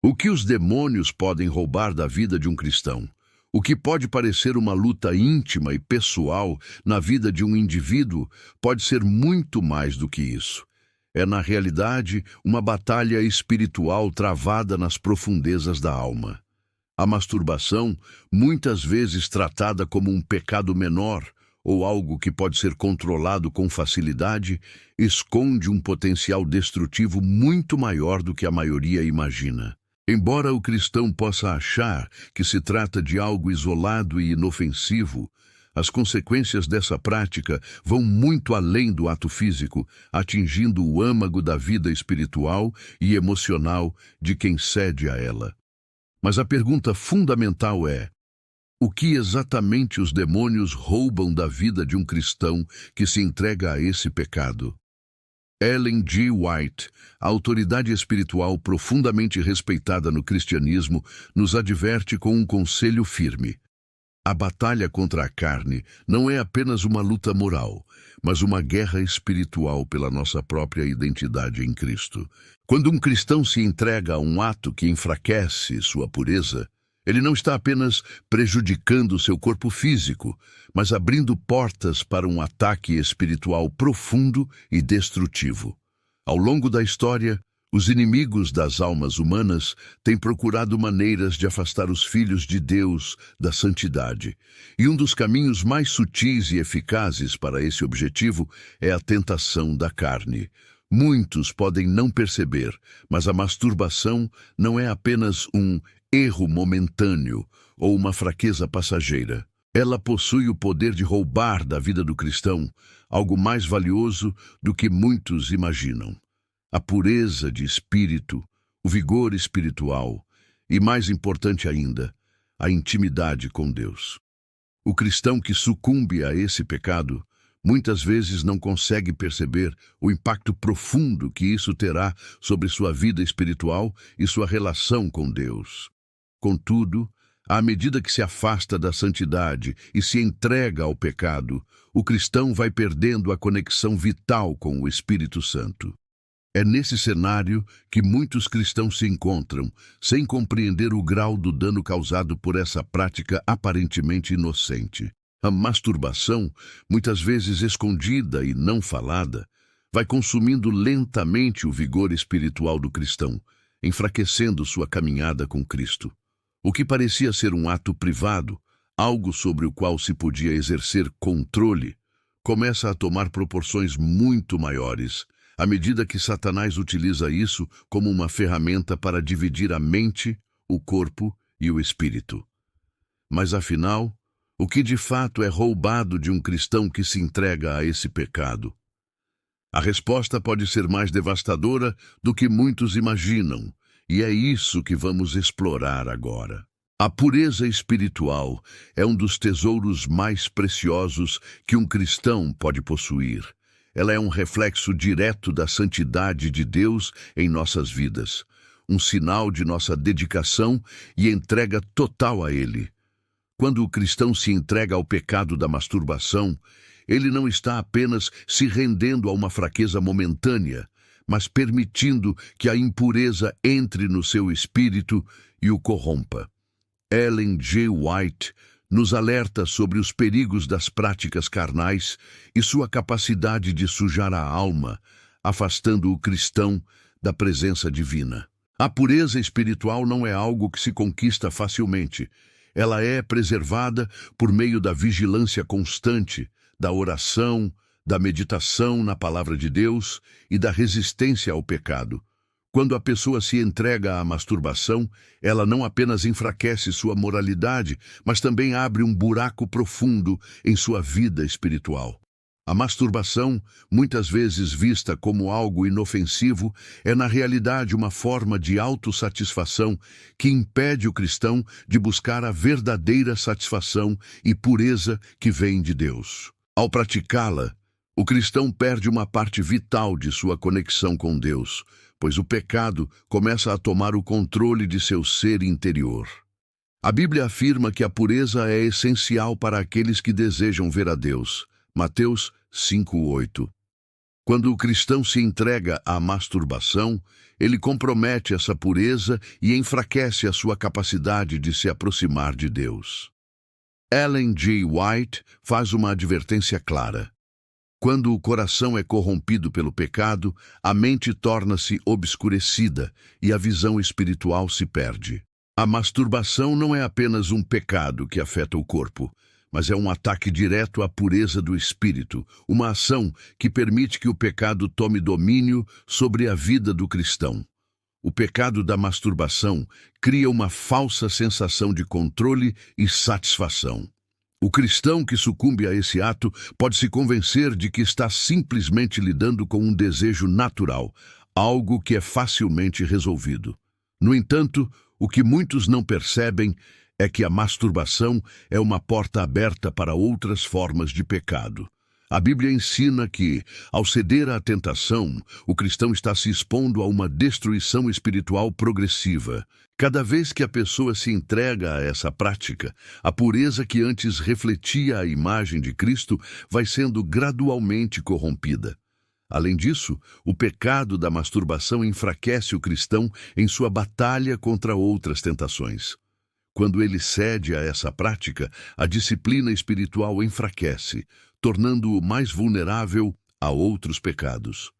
O que os demônios podem roubar da vida de um cristão? O que pode parecer uma luta íntima e pessoal na vida de um indivíduo pode ser muito mais do que isso. É, na realidade, uma batalha espiritual travada nas profundezas da alma. A masturbação, muitas vezes tratada como um pecado menor ou algo que pode ser controlado com facilidade, esconde um potencial destrutivo muito maior do que a maioria imagina. Embora o cristão possa achar que se trata de algo isolado e inofensivo, as consequências dessa prática vão muito além do ato físico, atingindo o âmago da vida espiritual e emocional de quem cede a ela. Mas a pergunta fundamental é: o que exatamente os demônios roubam da vida de um cristão que se entrega a esse pecado? Ellen G. White, a autoridade espiritual profundamente respeitada no cristianismo, nos adverte com um conselho firme. A batalha contra a carne não é apenas uma luta moral, mas uma guerra espiritual pela nossa própria identidade em Cristo. Quando um cristão se entrega a um ato que enfraquece sua pureza, ele não está apenas prejudicando seu corpo físico, mas abrindo portas para um ataque espiritual profundo e destrutivo. Ao longo da história, os inimigos das almas humanas têm procurado maneiras de afastar os filhos de Deus da santidade. E um dos caminhos mais sutis e eficazes para esse objetivo é a tentação da carne. Muitos podem não perceber, mas a masturbação não é apenas um erro momentâneo ou uma fraqueza passageira. Ela possui o poder de roubar da vida do cristão algo mais valioso do que muitos imaginam: a pureza de espírito, o vigor espiritual e, mais importante ainda, a intimidade com Deus. O cristão que sucumbe a esse pecado muitas vezes não consegue perceber o impacto profundo que isso terá sobre sua vida espiritual e sua relação com Deus. Contudo, à medida que se afasta da santidade e se entrega ao pecado, o cristão vai perdendo a conexão vital com o Espírito Santo. É nesse cenário que muitos cristãos se encontram, sem compreender o grau do dano causado por essa prática aparentemente inocente. A masturbação, muitas vezes escondida e não falada, vai consumindo lentamente o vigor espiritual do cristão, enfraquecendo sua caminhada com Cristo. O que parecia ser um ato privado, algo sobre o qual se podia exercer controle, começa a tomar proporções muito maiores, à medida que Satanás utiliza isso como uma ferramenta para dividir a mente, o corpo e o espírito. Mas afinal, o que de fato é roubado de um cristão que se entrega a esse pecado? A resposta pode ser mais devastadora do que muitos imaginam, e é isso que vamos explorar agora. A pureza espiritual é um dos tesouros mais preciosos que um cristão pode possuir. Ela é um reflexo direto da santidade de Deus em nossas vidas, um sinal de nossa dedicação e entrega total a Ele. Quando o cristão se entrega ao pecado da masturbação, ele não está apenas se rendendo a uma fraqueza momentânea, mas permitindo que a impureza entre no seu espírito e o corrompa. Ellen G. White nos alerta sobre os perigos das práticas carnais e sua capacidade de sujar a alma, afastando o cristão da presença divina. A pureza espiritual não é algo que se conquista facilmente. Ela é preservada por meio da vigilância constante, da oração, da meditação na palavra de Deus e da resistência ao pecado. Quando a pessoa se entrega à masturbação, ela não apenas enfraquece sua moralidade, mas também abre um buraco profundo em sua vida espiritual. A masturbação, muitas vezes vista como algo inofensivo, é na realidade uma forma de autossatisfação que impede o cristão de buscar a verdadeira satisfação e pureza que vem de Deus. Ao praticá-la, o cristão perde uma parte vital de sua conexão com Deus, pois o pecado começa a tomar o controle de seu ser interior. A Bíblia afirma que a pureza é essencial para aqueles que desejam ver a Deus. Mateus 5:8. Quando o cristão se entrega à masturbação, ele compromete essa pureza e enfraquece a sua capacidade de se aproximar de Deus. Ellen G. White faz uma advertência clara. Quando o coração é corrompido pelo pecado, a mente torna-se obscurecida e a visão espiritual se perde. A masturbação não é apenas um pecado que afeta o corpo, mas é um ataque direto à pureza do espírito, uma ação que permite que o pecado tome domínio sobre a vida do cristão. O pecado da masturbação cria uma falsa sensação de controle e satisfação. O cristão que sucumbe a esse ato pode se convencer de que está simplesmente lidando com um desejo natural, algo que é facilmente resolvido. No entanto, o que muitos não percebem é que a masturbação é uma porta aberta para outras formas de pecado. A Bíblia ensina que, ao ceder à tentação, o cristão está se expondo a uma destruição espiritual progressiva. Cada vez que a pessoa se entrega a essa prática, a pureza que antes refletia a imagem de Cristo vai sendo gradualmente corrompida. Além disso, o pecado da masturbação enfraquece o cristão em sua batalha contra outras tentações. Quando ele cede a essa prática, a disciplina espiritual enfraquece, tornando-o mais vulnerável a outros pecados.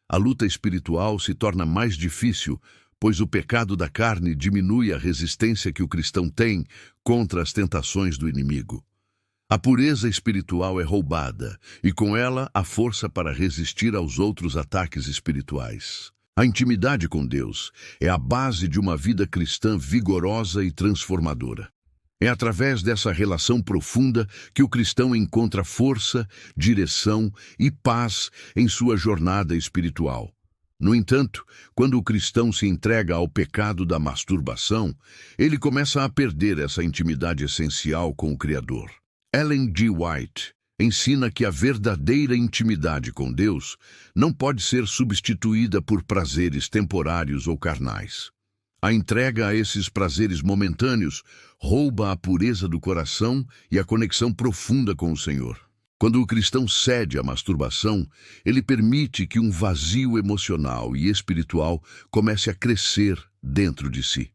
A luta espiritual se torna mais difícil, pois o pecado da carne diminui a resistência que o cristão tem contra as tentações do inimigo. A pureza espiritual é roubada, e com ela a força para resistir aos outros ataques espirituais. A intimidade com Deus é a base de uma vida cristã vigorosa e transformadora. É através dessa relação profunda que o cristão encontra força, direção e paz em sua jornada espiritual. No entanto, quando o cristão se entrega ao pecado da masturbação, ele começa a perder essa intimidade essencial com o Criador. Ellen G. White ensina que a verdadeira intimidade com Deus não pode ser substituída por prazeres temporários ou carnais. A entrega a esses prazeres momentâneos rouba a pureza do coração e a conexão profunda com o Senhor. Quando o cristão cede à masturbação, ele permite que um vazio emocional e espiritual comece a crescer dentro de si.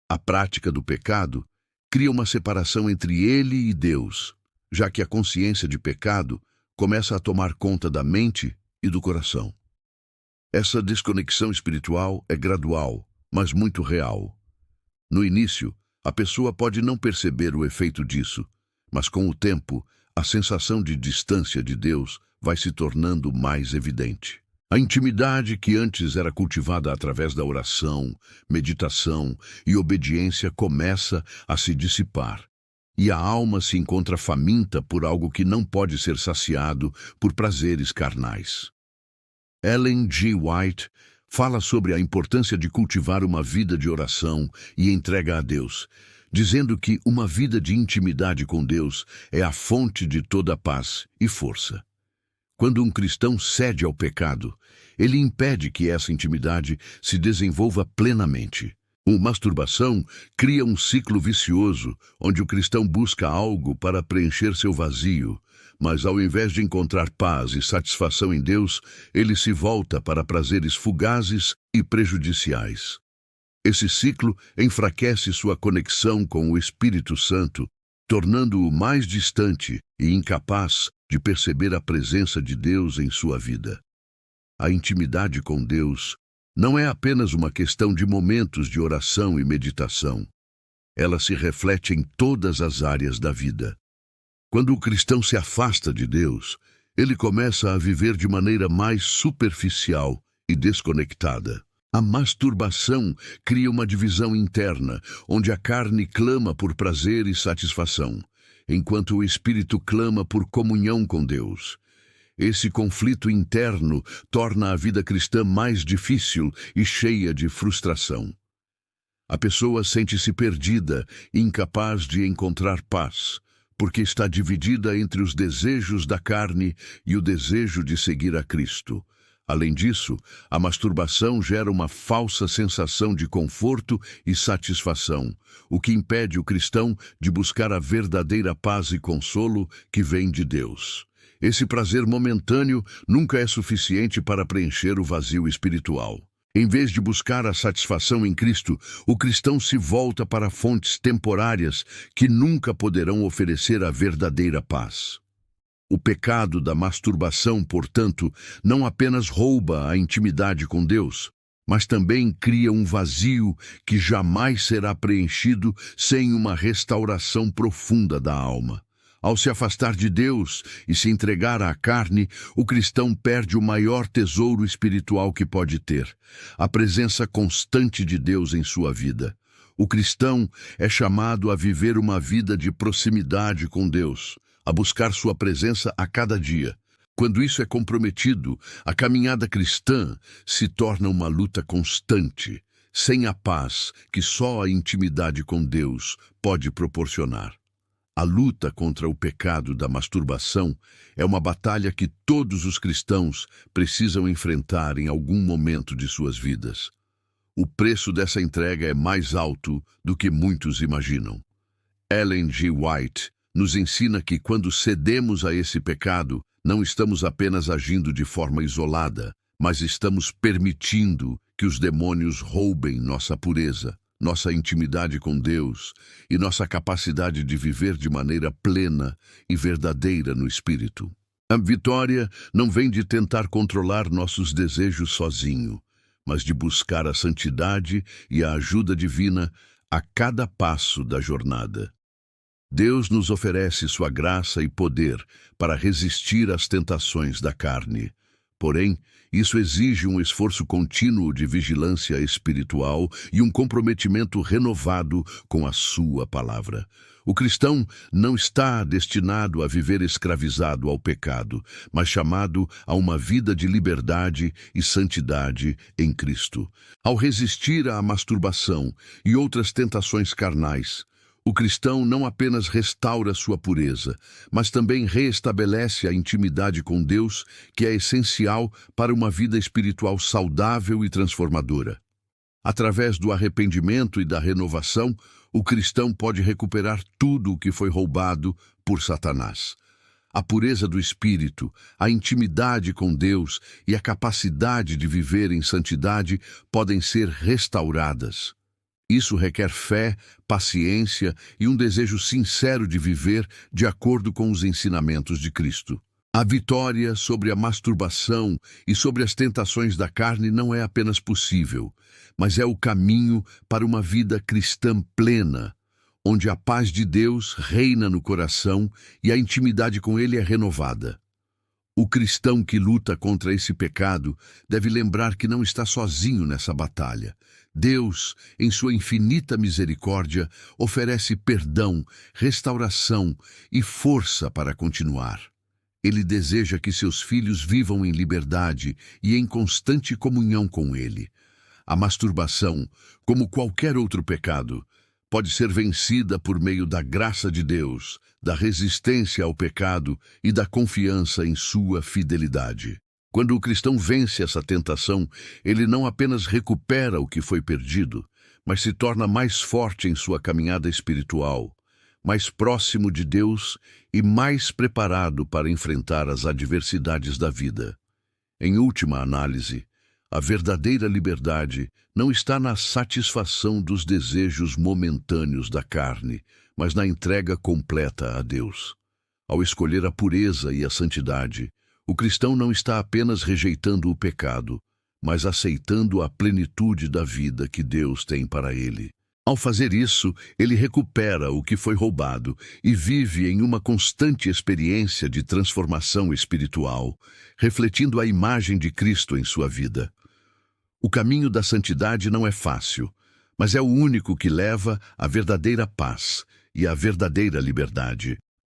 A prática do pecado cria uma separação entre ele e Deus, já que a consciência de pecado começa a tomar conta da mente e do coração. Essa desconexão espiritual é gradual, mas muito real. No início, a pessoa pode não perceber o efeito disso, mas com o tempo, a sensação de distância de Deus vai se tornando mais evidente. A intimidade que antes era cultivada através da oração, meditação e obediência começa a se dissipar, e a alma se encontra faminta por algo que não pode ser saciado por prazeres carnais. Ellen G. White fala sobre a importância de cultivar uma vida de oração e entrega a Deus, dizendo que uma vida de intimidade com Deus é a fonte de toda paz e força. Quando um cristão cede ao pecado, ele impede que essa intimidade se desenvolva plenamente. A masturbação cria um ciclo vicioso, onde o cristão busca algo para preencher seu vazio, mas ao invés de encontrar paz e satisfação em Deus, ele se volta para prazeres fugazes e prejudiciais. Esse ciclo enfraquece sua conexão com o Espírito Santo, tornando-o mais distante e incapaz de perceber a presença de Deus em sua vida. A intimidade com Deus não é apenas uma questão de momentos de oração e meditação. Ela se reflete em todas as áreas da vida. Quando o cristão se afasta de Deus, ele começa a viver de maneira mais superficial e desconectada. A masturbação cria uma divisão interna, onde a carne clama por prazer e satisfação, enquanto o espírito clama por comunhão com Deus. Esse conflito interno torna a vida cristã mais difícil e cheia de frustração. A pessoa sente-se perdida e incapaz de encontrar paz, porque está dividida entre os desejos da carne e o desejo de seguir a Cristo. Além disso, a masturbação gera uma falsa sensação de conforto e satisfação, o que impede o cristão de buscar a verdadeira paz e consolo que vem de Deus. Esse prazer momentâneo nunca é suficiente para preencher o vazio espiritual. Em vez de buscar a satisfação em Cristo, o cristão se volta para fontes temporárias que nunca poderão oferecer a verdadeira paz. O pecado da masturbação, portanto, não apenas rouba a intimidade com Deus, mas também cria um vazio que jamais será preenchido sem uma restauração profunda da alma. Ao se afastar de Deus e se entregar à carne, o cristão perde o maior tesouro espiritual que pode ter, a presença constante de Deus em sua vida. O cristão é chamado a viver uma vida de proximidade com Deus, a buscar sua presença a cada dia. Quando isso é comprometido, a caminhada cristã se torna uma luta constante, sem a paz que só a intimidade com Deus pode proporcionar. A luta contra o pecado da masturbação é uma batalha que todos os cristãos precisam enfrentar em algum momento de suas vidas. O preço dessa entrega é mais alto do que muitos imaginam. Ellen G. White nos ensina que quando cedemos a esse pecado, não estamos apenas agindo de forma isolada, mas estamos permitindo que os demônios roubem nossa pureza, nossa intimidade com Deus e nossa capacidade de viver de maneira plena e verdadeira no Espírito. A vitória não vem de tentar controlar nossos desejos sozinho, mas de buscar a santidade e a ajuda divina a cada passo da jornada. Deus nos oferece sua graça e poder para resistir às tentações da carne. Porém, isso exige um esforço contínuo de vigilância espiritual e um comprometimento renovado com a sua palavra. O cristão não está destinado a viver escravizado ao pecado, mas chamado a uma vida de liberdade e santidade em Cristo. Ao resistir à masturbação e outras tentações carnais, o cristão não apenas restaura sua pureza, mas também reestabelece a intimidade com Deus, que é essencial para uma vida espiritual saudável e transformadora. Através do arrependimento e da renovação, o cristão pode recuperar tudo o que foi roubado por Satanás. A pureza do espírito, a intimidade com Deus e a capacidade de viver em santidade podem ser restauradas. Isso requer fé, paciência e um desejo sincero de viver de acordo com os ensinamentos de Cristo. A vitória sobre a masturbação e sobre as tentações da carne não é apenas possível, mas é o caminho para uma vida cristã plena, onde a paz de Deus reina no coração e a intimidade com Ele é renovada. O cristão que luta contra esse pecado deve lembrar que não está sozinho nessa batalha. Deus, em sua infinita misericórdia, oferece perdão, restauração e força para continuar. Ele deseja que seus filhos vivam em liberdade e em constante comunhão com Ele. A masturbação, como qualquer outro pecado, pode ser vencida por meio da graça de Deus, da resistência ao pecado e da confiança em sua fidelidade. Quando o cristão vence essa tentação, ele não apenas recupera o que foi perdido, mas se torna mais forte em sua caminhada espiritual, mais próximo de Deus e mais preparado para enfrentar as adversidades da vida. Em última análise, a verdadeira liberdade não está na satisfação dos desejos momentâneos da carne, mas na entrega completa a Deus. Ao escolher a pureza e a santidade, o cristão não está apenas rejeitando o pecado, mas aceitando a plenitude da vida que Deus tem para ele. Ao fazer isso, ele recupera o que foi roubado e vive em uma constante experiência de transformação espiritual, refletindo a imagem de Cristo em sua vida. O caminho da santidade não é fácil, mas é o único que leva à verdadeira paz e à verdadeira liberdade.